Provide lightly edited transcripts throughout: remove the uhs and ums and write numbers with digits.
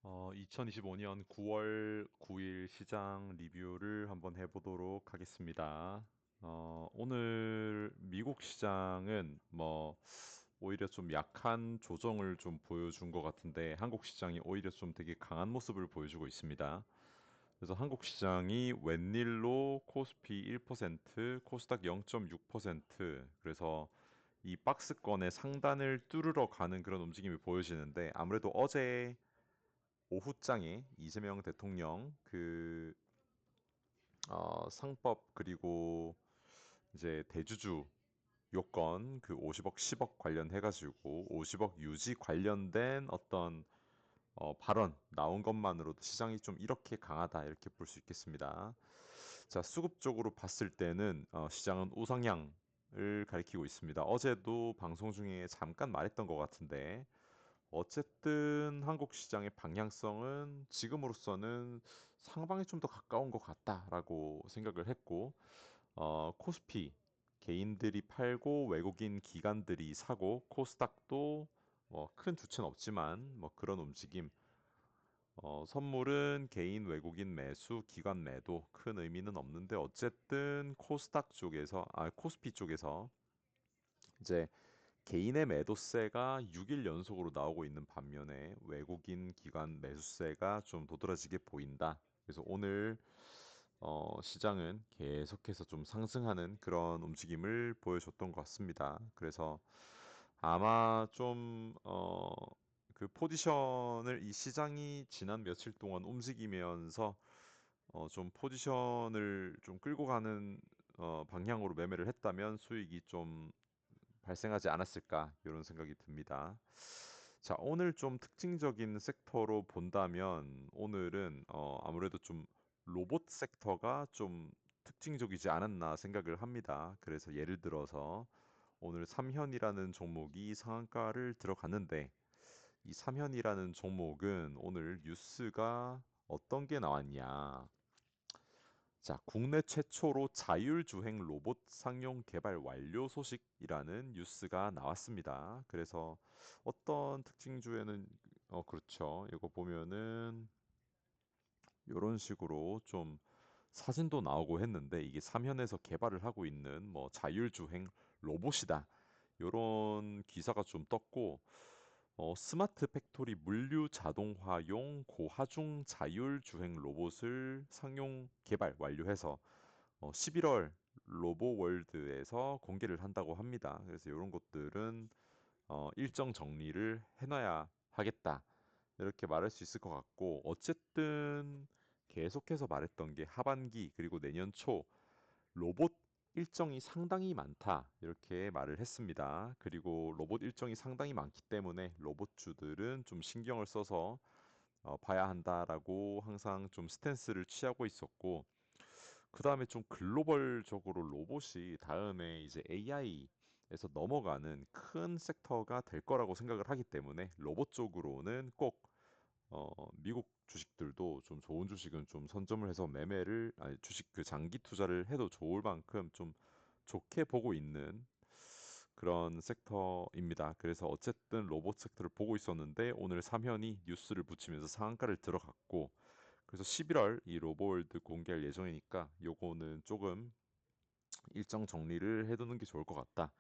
2025년 9월 9일 시장 리뷰를 한번 해보도록 하겠습니다. 오늘 미국 시장은 오히려 좀 약한 조정을 좀 보여준 것 같은데 한국 시장이 오히려 좀 되게 강한 모습을 보여주고 있습니다. 그래서 한국 시장이 웬일로 코스피 1%, 코스닥 0.6%, 그래서 이 박스권의 상단을 뚫으러 가는 그런 움직임이 보여지는데 아무래도 어제 오후장에 이재명 대통령 상법 그리고 이제 대주주 요건 50억 10억 관련해가지고 50억 유지 관련된 어떤 발언 나온 것만으로도 시장이 좀 이렇게 강하다 이렇게 볼 수 있겠습니다. 자, 수급적으로 봤을 때는 시장은 우상향을 가리키고 있습니다. 어제도 방송 중에 잠깐 말했던 것 같은데 어쨌든 한국 시장의 방향성은 지금으로서는 상방에 좀 더 가까운 것 같다라고 생각을 했고, 코스피 개인들이 팔고 외국인 기관들이 사고, 코스닥도 큰 주체는 없지만 그런 움직임. 선물은 개인 외국인 매수, 기관 매도 큰 의미는 없는데 어쨌든 코스피 쪽에서 이제 개인의 매도세가 6일 연속으로 나오고 있는 반면에 외국인 기관 매수세가 좀 도드라지게 보인다. 그래서 오늘 시장은 계속해서 좀 상승하는 그런 움직임을 보여줬던 것 같습니다. 그래서 아마 그 포지션을 이 시장이 지난 며칠 동안 움직이면서 좀 포지션을 좀 끌고 가는 방향으로 매매를 했다면 수익이 좀 발생하지 않았을까 이런 생각이 듭니다. 자, 오늘 좀 특징적인 섹터로 본다면 오늘은 아무래도 좀 로봇 섹터가 좀 특징적이지 않았나 생각을 합니다. 그래서 예를 들어서 오늘 삼현이라는 종목이 상한가를 들어갔는데 이 삼현이라는 종목은 오늘 뉴스가 어떤 게 나왔냐? 자, 국내 최초로 자율주행 로봇 상용 개발 완료 소식이라는 뉴스가 나왔습니다. 그래서 어떤 특징주에는, 그렇죠. 이거 보면은 이런 식으로 좀 사진도 나오고 했는데 이게 삼현에서 개발을 하고 있는 자율주행 로봇이다. 이런 기사가 좀 떴고, 스마트 팩토리 물류 자동화용 고하중 자율주행 로봇을 상용 개발 완료해서 11월 로보월드에서 공개를 한다고 합니다. 그래서 이런 것들은 일정 정리를 해놔야 하겠다. 이렇게 말할 수 있을 것 같고, 어쨌든 계속해서 말했던 게 하반기 그리고 내년 초 로봇 일정이 상당히 많다. 이렇게 말을 했습니다. 그리고 로봇 일정이 상당히 많기 때문에 로봇주들은 좀 신경을 써서 봐야 한다라고 항상 좀 스탠스를 취하고 있었고, 그 다음에 좀 글로벌적으로 로봇이 다음에 이제 AI에서 넘어가는 큰 섹터가 될 거라고 생각을 하기 때문에 로봇 쪽으로는 꼭 미국 주식들도 좀 좋은 주식은 좀 선점을 해서 아니, 주식 그 장기 투자를 해도 좋을 만큼 좀 좋게 보고 있는 그런 섹터입니다. 그래서 어쨌든 로봇 섹터를 보고 있었는데 오늘 삼현이 뉴스를 붙이면서 상한가를 들어갔고, 그래서 11월 이 로보월드 공개할 예정이니까 요거는 조금 일정 정리를 해두는 게 좋을 것 같다.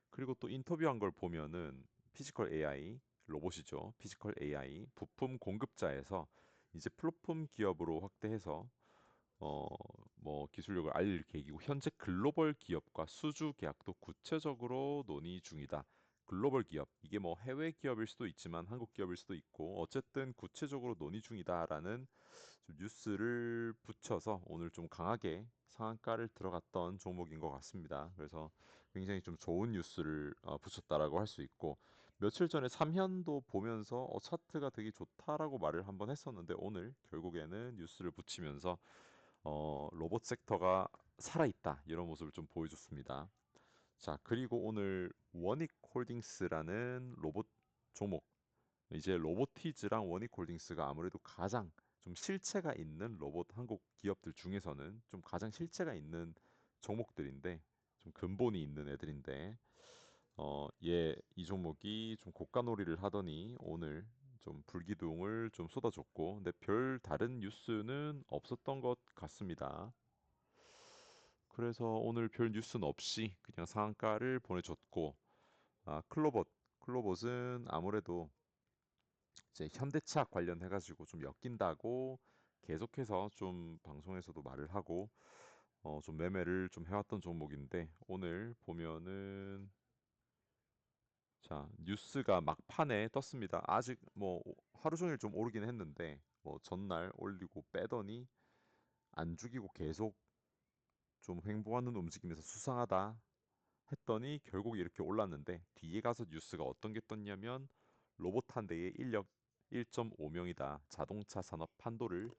그리고 또 인터뷰한 걸 보면은 피지컬 AI 로봇이죠. 피지컬 AI 부품 공급자에서 이제 플랫폼 기업으로 확대해서 어, 기술력을 알릴 계획이고 현재 글로벌 기업과 수주 계약도 구체적으로 논의 중이다. 글로벌 기업, 이게 해외 기업일 수도 있지만 한국 기업일 수도 있고 어쨌든 구체적으로 논의 중이다라는 좀 뉴스를 붙여서 오늘 좀 강하게 상한가를 들어갔던 종목인 것 같습니다. 그래서 굉장히 좀 좋은 뉴스를 붙였다라고 할 수 있고 며칠 전에 삼현도 보면서 차트가 되게 좋다라고 말을 한번 했었는데 오늘 결국에는 뉴스를 붙이면서 로봇 섹터가 살아있다 이런 모습을 좀 보여줬습니다. 자, 그리고 오늘 워닉홀딩스라는 로봇 종목, 이제 로보티즈랑 워닉홀딩스가 아무래도 가장 좀 실체가 있는 로봇 한국 기업들 중에서는 좀 가장 실체가 있는 종목들인데 좀 근본이 있는 애들인데 이 종목이 좀 고가놀이를 하더니 오늘 좀 불기둥을 좀 쏟아줬고, 근데 별 다른 뉴스는 없었던 것 같습니다. 그래서 오늘 별 뉴스는 없이 그냥 상한가를 보내줬고, 클로봇은 아무래도 이제 현대차 관련해가지고 좀 엮인다고 계속해서 좀 방송에서도 말을 하고 좀 매매를 좀 해왔던 종목인데 오늘 보면은 자 뉴스가 막판에 떴습니다. 아직 뭐 하루 종일 좀 오르긴 했는데 뭐 전날 올리고 빼더니 안 죽이고 계속 좀 횡보하는 움직임에서 수상하다 했더니 결국 이렇게 올랐는데 뒤에 가서 뉴스가 어떤 게 떴냐면 로봇 한 대에 인력 1.5명이다. 자동차 산업 판도를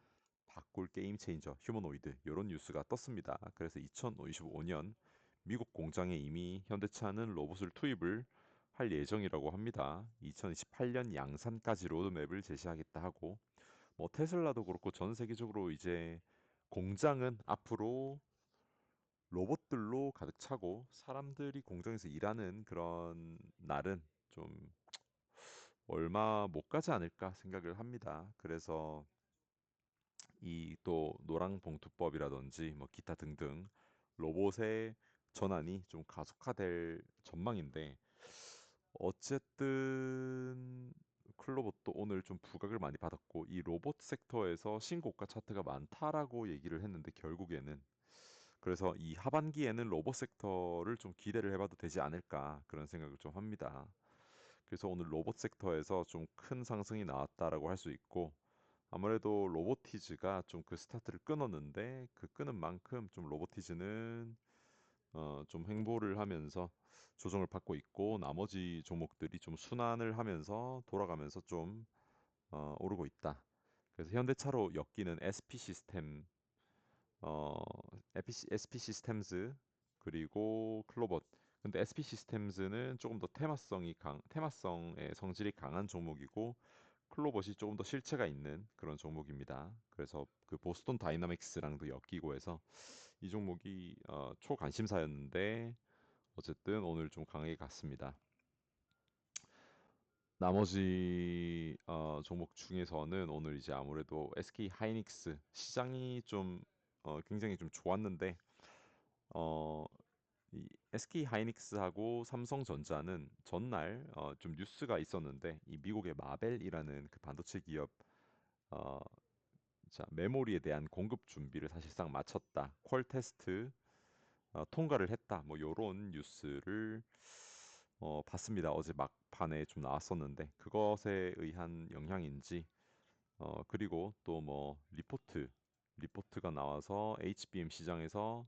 바꿀 게임 체인저 휴머노이드 이런 뉴스가 떴습니다. 그래서 2025년 미국 공장에 이미 현대차는 로봇을 투입을 할 예정이라고 합니다. 2028년 양산까지 로드맵을 제시하겠다 하고 뭐 테슬라도 그렇고 전 세계적으로 이제 공장은 앞으로 로봇들로 가득 차고 사람들이 공장에서 일하는 그런 날은 좀 얼마 못 가지 않을까 생각을 합니다. 그래서 이 또 노랑봉투법이라든지 뭐 기타 등등 로봇의 전환이 좀 가속화될 전망인데 어쨌든 클로버도 오늘 좀 부각을 많이 받았고 이 로봇 섹터에서 신고가 차트가 많다라고 얘기를 했는데 결국에는 그래서 이 하반기에는 로봇 섹터를 좀 기대를 해봐도 되지 않을까 그런 생각을 좀 합니다. 그래서 오늘 로봇 섹터에서 좀 큰 상승이 나왔다라고 할 수 있고 아무래도 로보티즈가 좀 그 스타트를 끊었는데 그 끊은 만큼 좀 로보티즈는 좀 횡보를 하면서 조정을 받고 있고 나머지 종목들이 좀 순환을 하면서 돌아가면서 좀 오르고 있다. 그래서 현대차로 엮이는 SP 시스템 어, SP 시스템즈 그리고 클로봇. 근데 SP 시스템즈는 조금 더 테마성의 성질이 강한 종목이고 클로봇이 조금 더 실체가 있는 그런 종목입니다. 그래서 그 보스턴 다이나믹스랑도 엮이고 해서 이 종목이 초관심사였는데 어쨌든 오늘 좀 강하게 갔습니다. 나머지 종목 중에서는 오늘 이제 아무래도 SK 하이닉스 시장이 좀 굉장히 좀 좋았는데 어, 이 SK 하이닉스하고 삼성전자는 전날 좀 뉴스가 있었는데 이 미국의 마벨이라는 그 반도체 기업 어, 자, 메모리에 대한 공급 준비를 사실상 마쳤다. 퀄 테스트 통과를 했다. 뭐 요런 뉴스를 봤습니다. 어제 막판에 좀 나왔었는데 그것에 의한 영향인지 그리고 또 뭐 리포트가 나와서 HBM 시장에서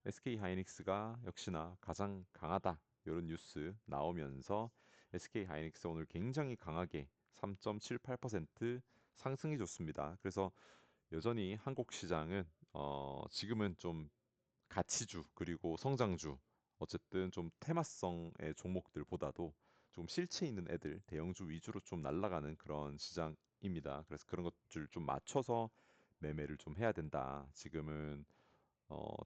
SK 하이닉스가 역시나 가장 강하다. 이런 뉴스 나오면서 SK 하이닉스 오늘 굉장히 강하게 3.78% 상승해 줬습니다. 그래서 여전히 한국 시장은 지금은 좀 가치주 그리고 성장주 어쨌든 좀 테마성의 종목들보다도 좀 실체 있는 애들 대형주 위주로 좀 날아가는 그런 시장입니다. 그래서 그런 것들 좀 맞춰서 매매를 좀 해야 된다. 지금은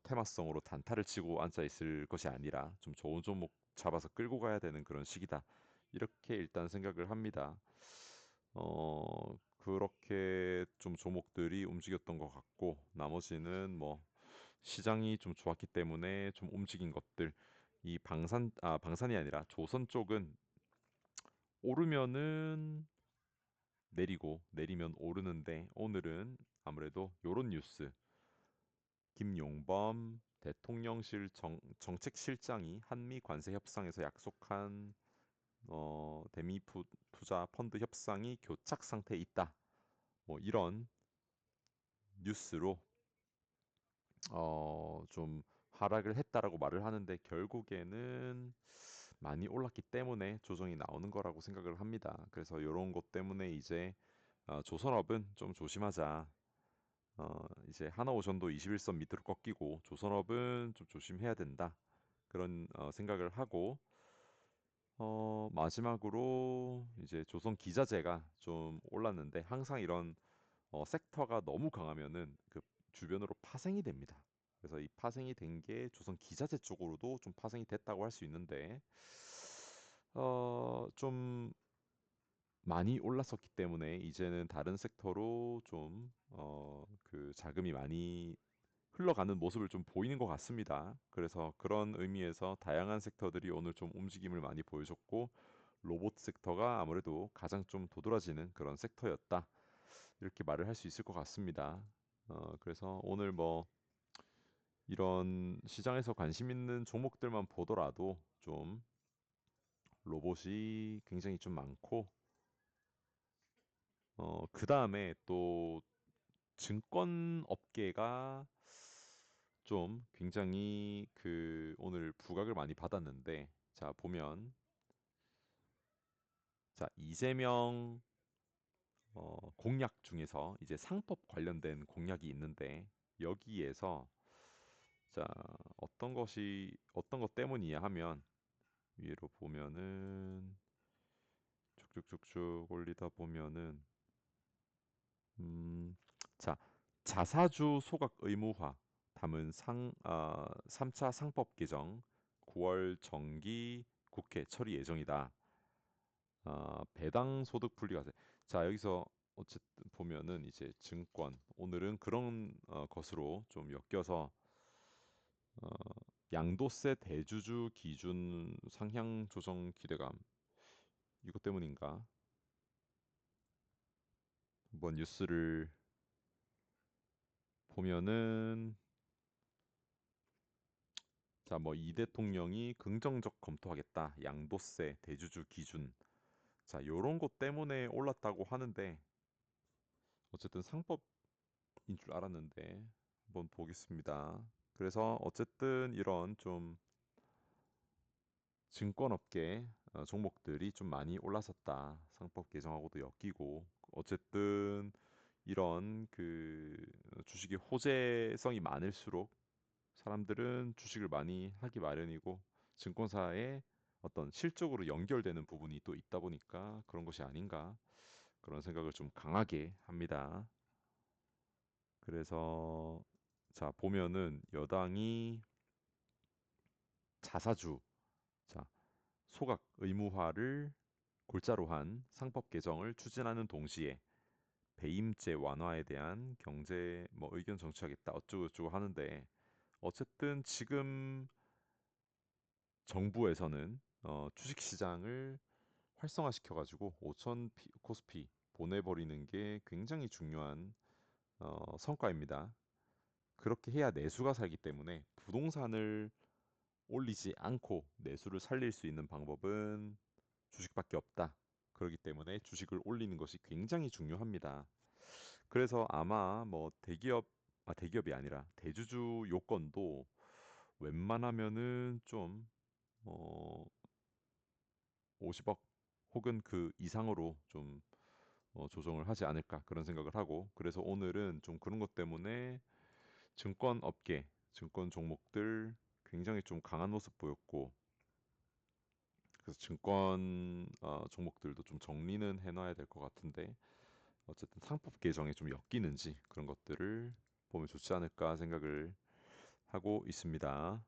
테마성으로 단타를 치고 앉아 있을 것이 아니라 좀 좋은 종목 잡아서 끌고 가야 되는 그런 시기다. 이렇게 일단 생각을 합니다. 그렇게 좀 종목들이 움직였던 것 같고 나머지는 뭐 시장이 좀 좋았기 때문에 좀 움직인 것들 이 방산이 아니라 조선 쪽은 오르면은 내리고 내리면 오르는데 오늘은 아무래도 요런 뉴스 김용범 대통령실 정책실장이 한미 관세 협상에서 약속한 대미 투자 펀드 협상이 교착 상태에 있다. 뭐 이런 뉴스로 좀 하락을 했다라고 말을 하는데 결국에는 많이 올랐기 때문에 조정이 나오는 거라고 생각을 합니다. 그래서 이런 것 때문에 이제 조선업은 좀 조심하자. 이제 하나오션도 21선 밑으로 꺾이고 조선업은 좀 조심해야 된다. 그런 생각을 하고 마지막으로 이제 조선 기자재가 좀 올랐는데 항상 이런 섹터가 너무 강하면은 그 주변으로 파생이 됩니다. 그래서 이 파생이 된 게 조선 기자재 쪽으로도 좀 파생이 됐다고 할 수 있는데 좀 많이 올랐었기 때문에 이제는 다른 섹터로 좀 그 자금이 많이 흘러가는 모습을 좀 보이는 것 같습니다. 그래서 그런 의미에서 다양한 섹터들이 오늘 좀 움직임을 많이 보여줬고 로봇 섹터가 아무래도 가장 좀 도드라지는 그런 섹터였다. 이렇게 말을 할 수 있을 것 같습니다. 그래서 오늘 뭐 이런 시장에서 관심 있는 종목들만 보더라도 좀 로봇이 굉장히 좀 많고 그 다음에 또 증권 업계가 좀 굉장히 그 오늘 부각을 많이 받았는데 자 보면 자 이재명 공약 중에서 이제 상법 관련된 공약이 있는데 여기에서 자 어떤 것 때문이냐 하면 위로 보면은 쭉쭉쭉쭉 올리다 보면은 음, 자 자사주 소각 의무화 담은 3차 상법 개정 9월 정기 국회 처리 예정이다. 배당 소득 분리과세. 자, 여기서 어쨌든 보면은 이제 증권 오늘은 그런 것으로 좀 엮여서 어, 양도세 대주주 기준 상향 조정 기대감 이것 때문인가? 한번 뉴스를 보면은 자, 뭐 이 대통령이 긍정적 검토하겠다. 양도세 대주주 기준. 자, 요런 것 때문에 올랐다고 하는데 어쨌든 상법인 줄 알았는데 한번 보겠습니다. 그래서 어쨌든 이런 좀 증권업계 종목들이 좀 많이 올랐었다. 상법 개정하고도 엮이고 어쨌든 이런 그 주식의 호재성이 많을수록 사람들은 주식을 많이 하기 마련이고 증권사에 어떤 실적으로 연결되는 부분이 또 있다 보니까 그런 것이 아닌가 그런 생각을 좀 강하게 합니다. 그래서 자 보면은 여당이 자사주 자 소각 의무화를 골자로 한 상법 개정을 추진하는 동시에 배임죄 완화에 대한 경제 뭐 의견 정치하겠다 어쩌고저쩌고 하는데 어쨌든 지금 정부에서는 주식 시장을 활성화시켜 가지고 5천 코스피 보내버리는 게 굉장히 중요한 성과입니다. 그렇게 해야 내수가 살기 때문에 부동산을 올리지 않고 내수를 살릴 수 있는 방법은 주식밖에 없다. 그렇기 때문에 주식을 올리는 것이 굉장히 중요합니다. 그래서 아마 뭐 대기업이 아니라 대주주 요건도 웬만하면은 좀 어, 50억 혹은 그 이상으로 좀 조정을 하지 않을까 그런 생각을 하고 그래서 오늘은 좀 그런 것 때문에 증권 업계, 증권 종목들 굉장히 좀 강한 모습 보였고 그래서 증권 종목들도 좀 정리는 해놔야 될 것 같은데 어쨌든 상법 개정에 좀 엮이는지 그런 것들을 보면 좋지 않을까 생각을 하고 있습니다.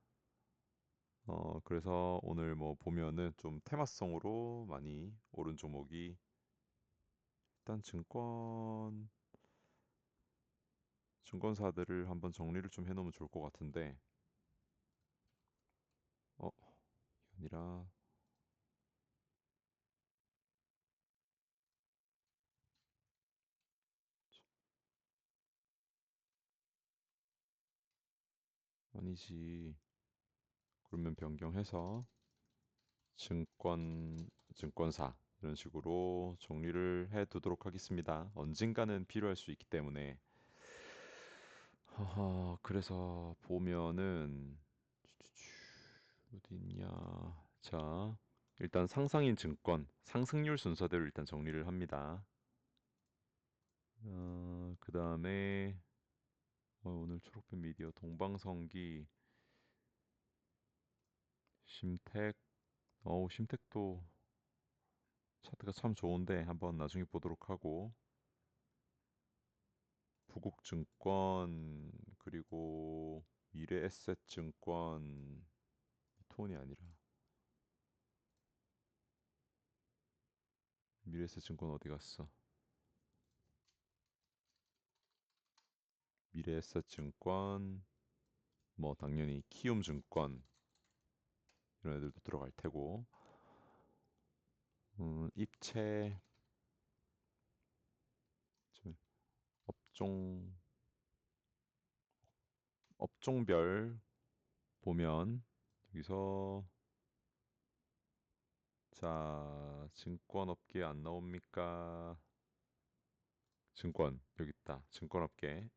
그래서 오늘 뭐 보면은 좀 테마성으로 많이 오른 종목이 일단 증권사들을 한번 정리를 좀 해놓으면 좋을 것 같은데 어 아니라 아니지 그러면 변경해서 증권사 이런 식으로 정리를 해 두도록 하겠습니다. 언젠가는 필요할 수 있기 때문에 그래서 보면은 어디 있냐 자 일단 상상인 증권 상승률 순서대로 일단 정리를 합니다. 그 다음에 오늘 초록빛 미디어 동방성기 심택 심택도 차트가 참 좋은데 한번 나중에 보도록 하고 부국증권 그리고 미래에셋증권 톤이 아니라 미래에셋증권 어디 갔어? 미래에셋증권, 뭐 당연히 키움증권 이런 애들도 들어갈 테고, 입체 좀 업종 업종별 보면 여기서 자 증권업계 안 나옵니까? 증권 여기 있다. 증권업계.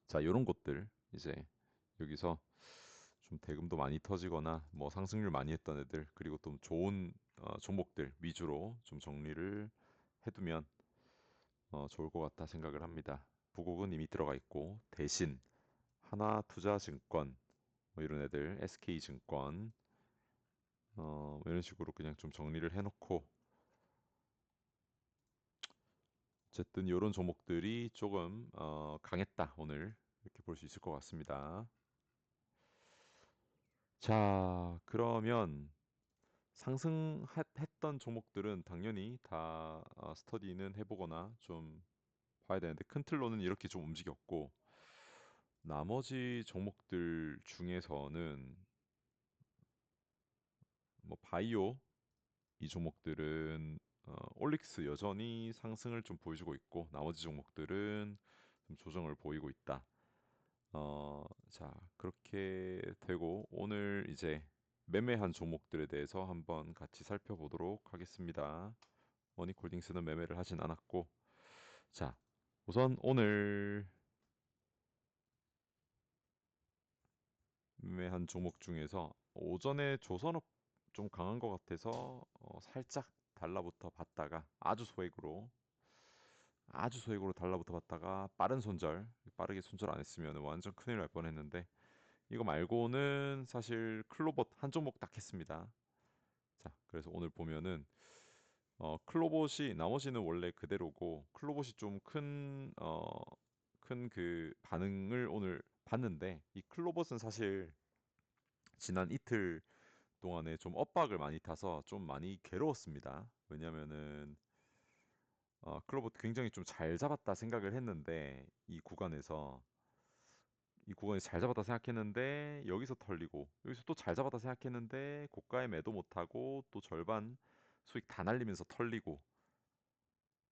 자 요런 곳들 이제 여기서 좀 대금도 많이 터지거나 뭐 상승률 많이 했던 애들 그리고 또 좋은 종목들 위주로 좀 정리를 해두면 좋을 것 같다 생각을 합니다. 부국은 이미 들어가 있고 대신 하나투자증권 뭐 이런 애들 SK증권 뭐 이런 식으로 그냥 좀 정리를 해놓고 어쨌든 이런 종목들이 조금 강했다 오늘 이렇게 볼 수 있을 것 같습니다. 자 그러면 상승했던 종목들은 당연히 다 스터디는 해보거나 좀 봐야 되는데 큰 틀로는 이렇게 좀 움직였고 나머지 종목들 중에서는 뭐 바이오 이 종목들은 올릭스 여전히 상승을 좀 보여주고 있고 나머지 종목들은 좀 조정을 보이고 있다. 자 그렇게 되고 오늘 이제 매매한 종목들에 대해서 한번 같이 살펴보도록 하겠습니다. 머니콜딩스는 매매를 하진 않았고 자 우선 오늘 매매한 종목 중에서 오전에 조선업 좀 강한 것 같아서 살짝 달라붙어 봤다가 아주 소액으로 달라붙어 봤다가 빠른 손절 빠르게 손절 안 했으면 완전 큰일 날 뻔했는데 이거 말고는 사실 클로버 한 종목 딱 했습니다. 자 그래서 오늘 보면은 클로봇이 나머지는 원래 그대로고 클로봇이 좀 큰 그 반응을 오늘 봤는데 이 클로봇은 사실 지난 이틀 동안에 좀 엇박을 많이 타서 좀 많이 괴로웠습니다. 왜냐면은 클로봇 굉장히 좀 잘 잡았다 생각을 했는데 이 구간에서 잘 잡았다 생각했는데 여기서 털리고 여기서 또 잘 잡았다 생각했는데 고가에 매도 못하고 또 절반 수익 다 날리면서 털리고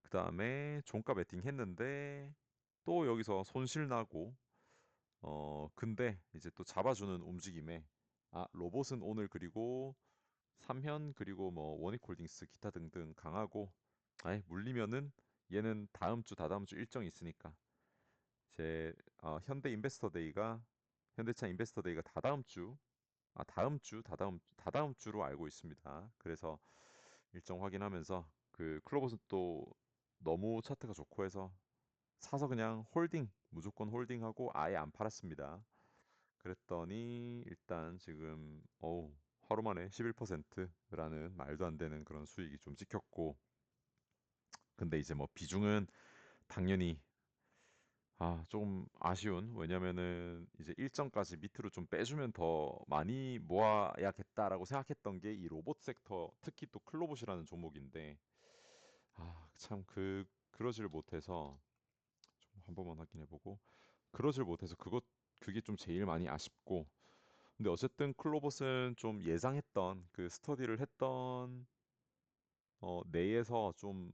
그 다음에 종가 베팅 했는데 또 여기서 손실 나고 근데 이제 또 잡아주는 움직임에 로봇은 오늘 그리고 삼현 그리고 뭐 원익홀딩스 기타 등등 강하고 아예 물리면은 얘는 다음 주 다다음 주 일정이 있으니까 제 현대 인베스터 데이가 현대차 인베스터 데이가 다다음 주 다음 주 다다음 주로 알고 있습니다. 그래서 일정 확인하면서 그 클로버는 또 너무 차트가 좋고 해서 사서 그냥 홀딩 무조건 홀딩하고 아예 안 팔았습니다. 그랬더니 일단 지금 하루 만에 11%라는 말도 안 되는 그런 수익이 좀 찍혔고 근데 이제 뭐 비중은 당연히 좀 아쉬운 왜냐면은 이제 일정까지 밑으로 좀 빼주면 더 많이 모아야겠다라고 생각했던 게 이 로봇 섹터 특히 또 클로봇이라는 종목인데 참 그러질 못해서 좀 한 번만 확인해보고 그러질 못해서 그게 좀 제일 많이 아쉽고 근데 어쨌든 클로봇은 좀 예상했던 그 스터디를 했던 내에서 좀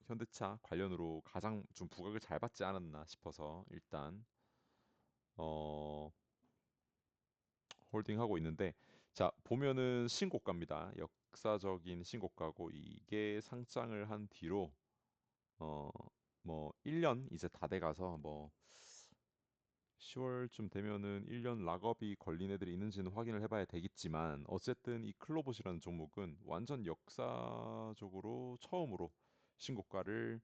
현대차 관련으로 가장 좀 부각을 잘 받지 않았나 싶어서 일단 어 홀딩하고 있는데 자 보면은 신고가입니다. 역사적인 신고가고 이게 상장을 한 뒤로 어 뭐 1년 이제 다 돼가서 뭐 10월쯤 되면은 1년 락업이 걸린 애들이 있는지는 확인을 해봐야 되겠지만 어쨌든 이 클로봇이라는 종목은 완전 역사적으로 처음으로 신고가를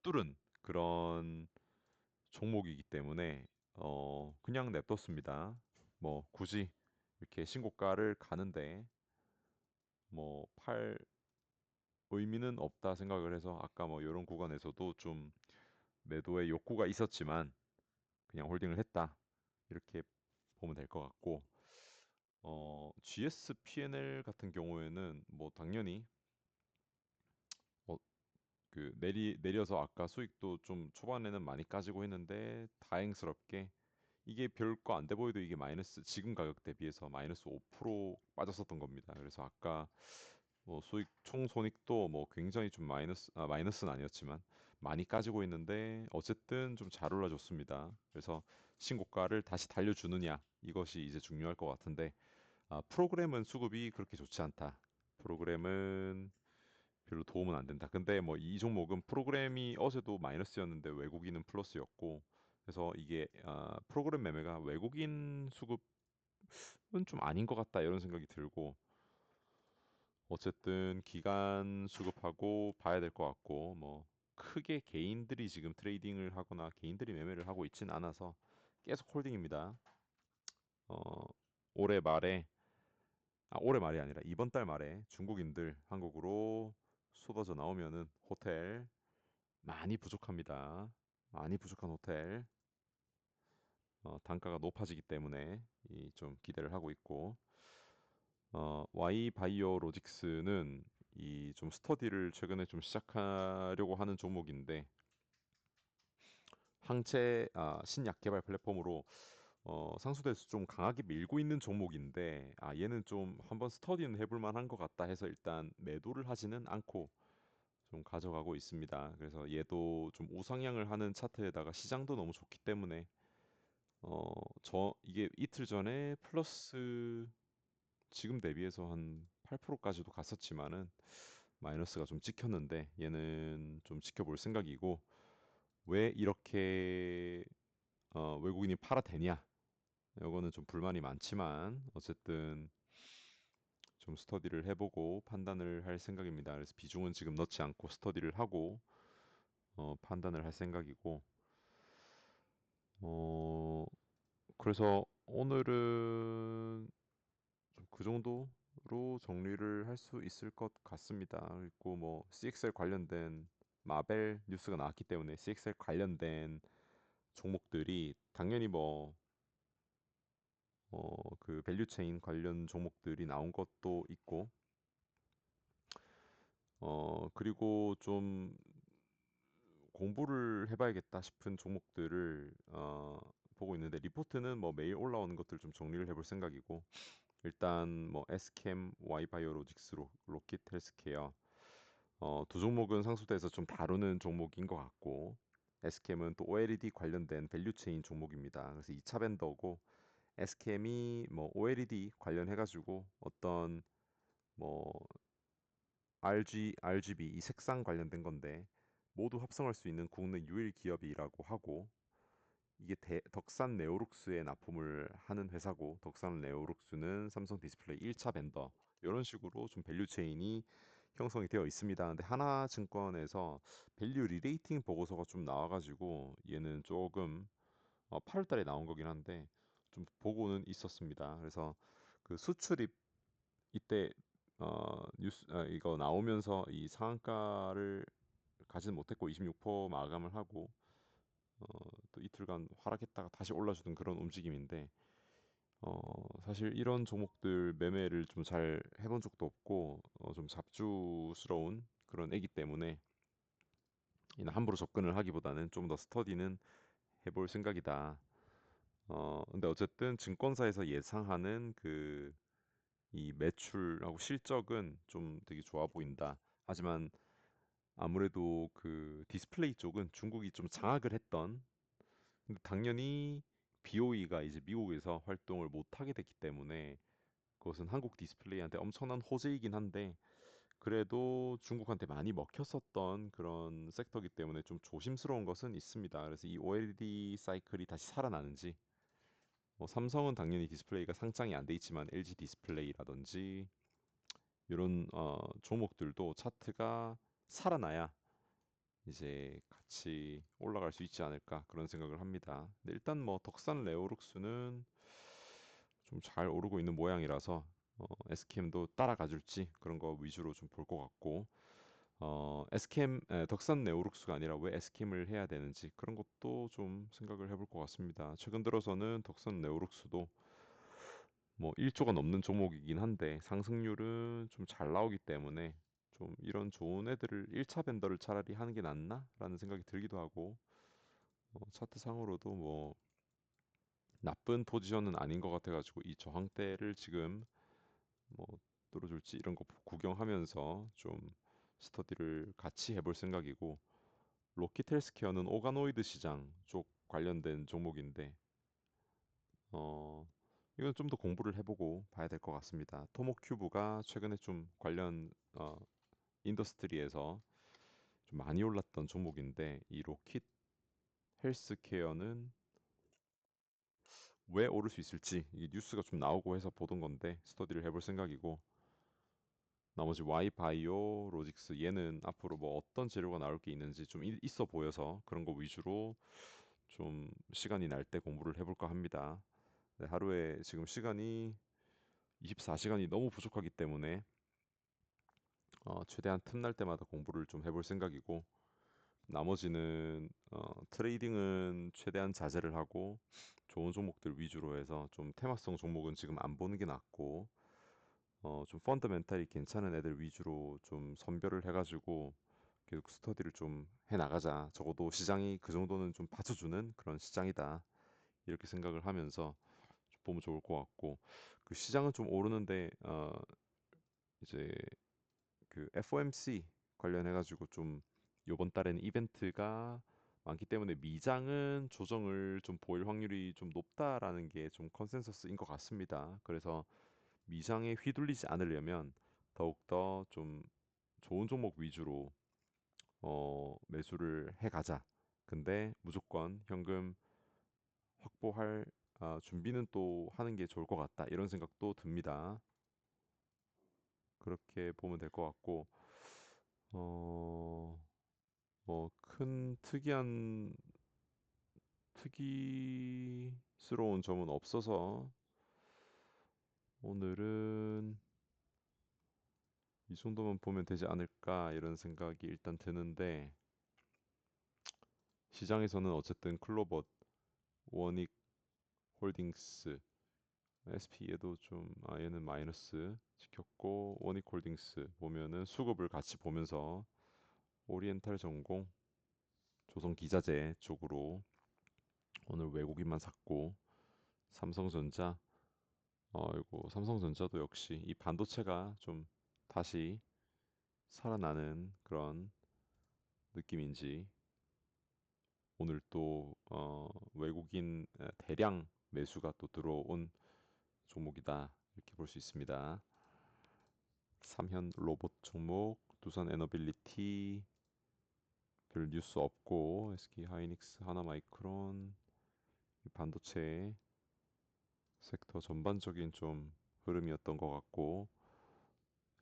뚫은 그런 종목이기 때문에 그냥 냅뒀습니다. 뭐 굳이 이렇게 신고가를 가는데 뭐 팔 의미는 없다 생각을 해서 아까 뭐 이런 구간에서도 좀 매도의 욕구가 있었지만 그냥 홀딩을 했다 이렇게 보면 될 것 같고 GS P&L 같은 경우에는 뭐 당연히 그 내려서 아까 수익도 좀 초반에는 많이 까지고 했는데 다행스럽게 이게 별거 안 돼 보여도 이게 마이너스 지금 가격 대비해서 마이너스 5% 빠졌었던 겁니다. 그래서 아까 뭐 수익 총 손익도 뭐 굉장히 좀 마이너스는 아니었지만 많이 까지고 있는데 어쨌든 좀 잘 올라줬습니다. 그래서 신고가를 다시 달려주느냐 이것이 이제 중요할 것 같은데 프로그램은 수급이 그렇게 좋지 않다. 프로그램은 별로 도움은 안 된다. 근데 뭐 이 종목은 프로그램이 어제도 마이너스였는데 외국인은 플러스였고 그래서 이게 프로그램 매매가 외국인 수급은 좀 아닌 것 같다 이런 생각이 들고 어쨌든 기간 수급하고 봐야 될 것 같고 뭐 크게 개인들이 지금 트레이딩을 하거나 개인들이 매매를 하고 있진 않아서 계속 홀딩입니다. 어, 올해 말에 올해 말이 아니라 이번 달 말에 중국인들 한국으로 쏟아져 나오면은 호텔 많이 부족합니다. 많이 부족한 호텔 단가가 높아지기 때문에 좀 기대를 하고 있고 Y 바이오로직스는 이 좀 스터디를 최근에 좀 시작하려고 하는 종목인데 항체 신약 개발 플랫폼으로 상수대에서 좀 강하게 밀고 있는 종목인데 얘는 좀 한번 스터디는 해볼 만한 것 같다 해서 일단 매도를 하지는 않고 좀 가져가고 있습니다. 그래서 얘도 좀 우상향을 하는 차트에다가 시장도 너무 좋기 때문에 이게 이틀 전에 플러스 지금 대비해서 한 8%까지도 갔었지만은 마이너스가 좀 찍혔는데 얘는 좀 지켜볼 생각이고 왜 이렇게 외국인이 팔아대냐? 이거는 좀 불만이 많지만 어쨌든 좀 스터디를 해보고 판단을 할 생각입니다. 그래서 비중은 지금 넣지 않고 스터디를 하고 판단을 할 생각이고 어, 그래서 오늘은 좀 그 정도로 정리를 할 수 있을 것 같습니다. 그리고 뭐 CXL 관련된 마벨 뉴스가 나왔기 때문에 CXL 관련된 종목들이 당연히 뭐 그 밸류체인 관련 종목들이 나온 것도 있고 그리고 좀 공부를 해봐야겠다 싶은 종목들을 보고 있는데 리포트는 뭐 매일 올라오는 것들 좀 정리를 해볼 생각이고 일단 뭐 에스캠, 와이바이오로직스, 로킷 헬스케어 두 종목은 상수대에서 좀 다루는 종목인 것 같고 에스캠은 또 OLED 관련된 밸류체인 종목입니다. 그래서 2차 벤더고 에스캠이 뭐 OLED 관련해가지고 어떤 뭐 RGB 이 색상 관련된 건데 모두 합성할 수 있는 국내 유일 기업이라고 하고 이게 덕산 네오룩스에 납품을 하는 회사고 덕산 네오룩스는 삼성 디스플레이 1차 벤더 이런 식으로 좀 밸류 체인이 형성이 되어 있습니다. 근데 하나증권에서 밸류 리레이팅 보고서가 좀 나와가지고 얘는 조금 8월 달에 나온 거긴 한데 좀 보고는 있었습니다. 그래서 그 수출입 이때 이거 나오면서 이 상한가를 가지는 못했고 26% 마감을 하고 어, 또 이틀간 하락했다가 다시 올라주던 그런 움직임인데 사실 이런 종목들 매매를 좀 잘 해본 적도 없고 좀 잡주스러운 그런 애기 때문에 이는 함부로 접근을 하기보다는 좀 더 스터디는 해볼 생각이다. 근데 어쨌든 증권사에서 예상하는 그 이 매출하고 실적은 좀 되게 좋아 보인다. 하지만 아무래도 그 디스플레이 쪽은 중국이 좀 장악을 했던 근데 당연히 BOE가 이제 미국에서 활동을 못 하게 됐기 때문에 그것은 한국 디스플레이한테 엄청난 호재이긴 한데 그래도 중국한테 많이 먹혔었던 그런 섹터이기 때문에 좀 조심스러운 것은 있습니다. 그래서 이 OLED 사이클이 다시 살아나는지 뭐 삼성은 당연히 디스플레이가 상장이 안 돼 있지만 LG 디스플레이라든지 이런 종목들도 차트가 살아나야 이제 같이 올라갈 수 있지 않을까 그런 생각을 합니다. 근데 일단 뭐 덕산 레오룩스는 좀 잘 오르고 있는 모양이라서 SKM도 따라가 줄지 그런 거 위주로 좀 볼 것 같고 덕산 네오룩스가 아니라 왜 SKM을 해야 되는지 그런 것도 좀 생각을 해볼 것 같습니다. 최근 들어서는 덕산 네오룩스도 뭐 1조가 넘는 종목이긴 한데 상승률은 좀 잘 나오기 때문에 좀 이런 좋은 애들을 1차 벤더를 차라리 하는 게 낫나? 라는 생각이 들기도 하고 차트 상으로도 뭐 나쁜 포지션은 아닌 것 같아가지고 이 저항대를 지금 뭐 뚫어줄지 이런 거 구경하면서 좀 스터디를 같이 해볼 생각이고 로킷 헬스케어는 오가노이드 시장 쪽 관련된 종목인데 어 이건 좀 더 공부를 해보고 봐야 될 것 같습니다. 토모큐브가 최근에 좀 관련 인더스트리에서 좀 많이 올랐던 종목인데 이 로킷 헬스케어는 왜 오를 수 있을지 이 뉴스가 좀 나오고 해서 보던 건데 스터디를 해볼 생각이고 나머지 Y 바이오 로직스 얘는 앞으로 뭐 어떤 재료가 나올 게 있는지 좀 있어 보여서 그런 거 위주로 좀 시간이 날 때 공부를 해볼까 합니다. 네, 하루에 지금 시간이 24시간이 너무 부족하기 때문에 최대한 틈날 때마다 공부를 좀 해볼 생각이고 나머지는 트레이딩은 최대한 자제를 하고 좋은 종목들 위주로 해서 좀 테마성 종목은 지금 안 보는 게 낫고 좀 펀더멘탈이 괜찮은 애들 위주로 좀 선별을 해가지고 계속 스터디를 좀 해나가자. 적어도 시장이 그 정도는 좀 받쳐주는 그런 시장이다. 이렇게 생각을 하면서 좀 보면 좋을 것 같고 그 시장은 좀 오르는데 이제 그 FOMC 관련해가지고 좀 요번 달에는 이벤트가 많기 때문에 미장은 조정을 좀 보일 확률이 좀 높다라는 게 좀 컨센서스인 것 같습니다. 그래서 미장에 휘둘리지 않으려면 더욱더 좀 좋은 종목 위주로 매수를 해가자. 근데 무조건 현금 확보할 준비는 또 하는 게 좋을 것 같다. 이런 생각도 듭니다. 그렇게 보면 될 것 같고 어, 뭐 큰 특이스러운 점은 없어서 오늘은 이 정도만 보면 되지 않을까 이런 생각이 일단 드는데 시장에서는 어쨌든 클로버, 원익 홀딩스, SP에도 좀 얘는 마이너스 지켰고 원익 홀딩스 보면은 수급을 같이 보면서 오리엔탈 전공, 조선 기자재 쪽으로 오늘 외국인만 샀고 삼성전자 이고 삼성전자도 역시 이 반도체가 좀 다시 살아나는 그런 느낌인지 오늘 또 외국인 대량 매수가 또 들어온 종목이다 이렇게 볼 수 있습니다. 삼현 로봇 종목, 두산 에너빌리티 별 뉴스 없고 SK 하이닉스, 하나마이크론 반도체 섹터 전반적인 좀 흐름이었던 것 같고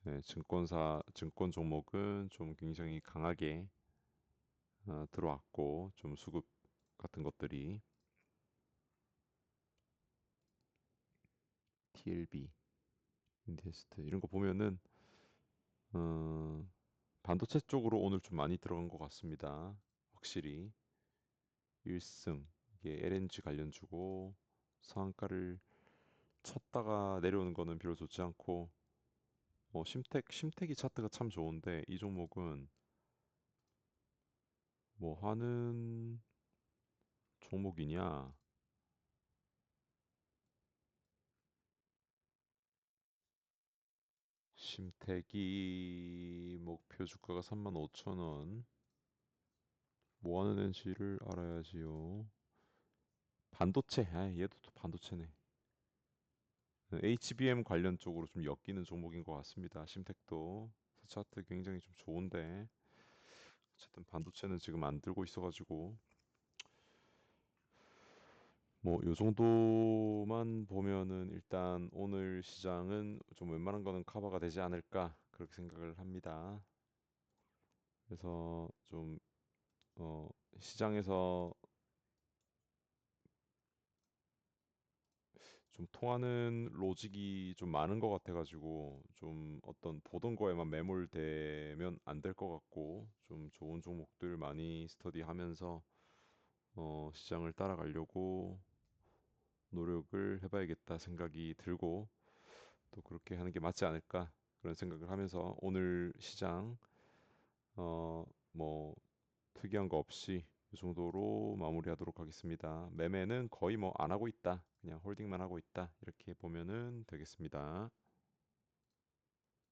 네, 증권 종목은 좀 굉장히 강하게 들어왔고 좀 수급 같은 것들이 TLB, 인데스트 이런 거 보면은 어, 반도체 쪽으로 오늘 좀 많이 들어간 것 같습니다. 확실히 1승 이게 LNG 관련주고 상한가를 쳤다가 내려오는 거는 별로 좋지 않고 심택이 차트가 참 좋은데 이 종목은 뭐 하는 종목이냐 심택이 목표 주가가 35,000원 뭐 하는 앤지를 알아야지요. 반도체 얘도 또 반도체네. HBM 관련 쪽으로 좀 엮이는 종목인 것 같습니다. 심택도 차트 굉장히 좀 좋은데 어쨌든 반도체는 지금 안 들고 있어가지고 뭐 요 정도만 보면은 일단 오늘 시장은 좀 웬만한 거는 커버가 되지 않을까 그렇게 생각을 합니다. 그래서 좀 시장에서 좀 통하는 로직이 좀 많은 것 같아가지고 좀 어떤 보던 거에만 매몰되면 안 될 것 같고 좀 좋은 종목들 많이 스터디하면서 시장을 따라가려고 노력을 해봐야겠다 생각이 들고 또 그렇게 하는 게 맞지 않을까 그런 생각을 하면서 오늘 시장 뭐 특이한 거 없이 이 정도로 마무리하도록 하겠습니다. 매매는 거의 뭐 안 하고 있다. 그냥 홀딩만 하고 있다. 이렇게 보면은 되겠습니다.